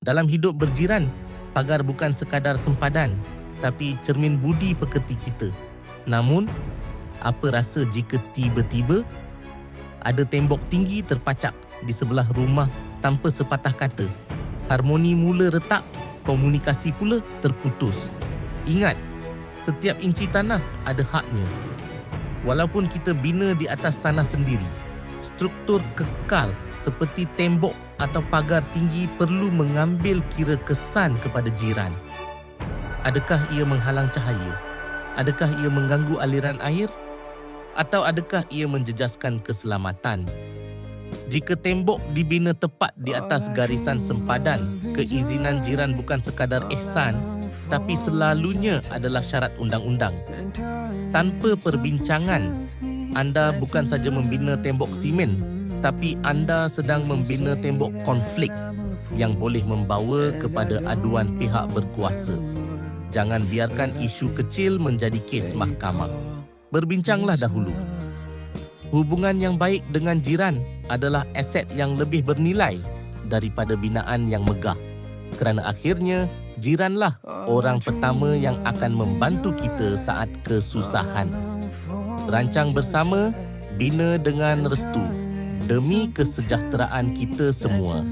Dalam hidup berjiran, pagar bukan sekadar sempadan, tapi cermin budi pekerti kita. Namun, apa rasa jika tiba-tiba ada tembok tinggi terpacak di sebelah rumah tanpa sepatah kata? Harmoni mula retak, komunikasi pula terputus. Ingat, setiap inci tanah ada haknya. Walaupun kita bina di atas tanah sendiri, struktur kekal seperti tembok atau pagar tinggi perlu mengambil kira kesan kepada jiran. Adakah ia menghalang cahaya? Adakah ia mengganggu aliran air? Atau adakah ia menjejaskan keselamatan? Jika tembok dibina tepat di atas garisan sempadan, keizinan jiran bukan sekadar ihsan, tapi selalunya adalah syarat undang-undang. Tanpa perbincangan, anda bukan saja membina tembok simen, tapi anda sedang membina tembok konflik yang boleh membawa kepada aduan pihak berkuasa. Jangan biarkan isu kecil menjadi kes mahkamah. Berbincanglah dahulu. Hubungan yang baik dengan jiran adalah aset yang lebih bernilai daripada binaan yang megah. Kerana akhirnya, jiranlah orang pertama yang akan membantu kita saat kesusahan. Rancang bersama, bina dengan restu, demi kesejahteraan kita semua.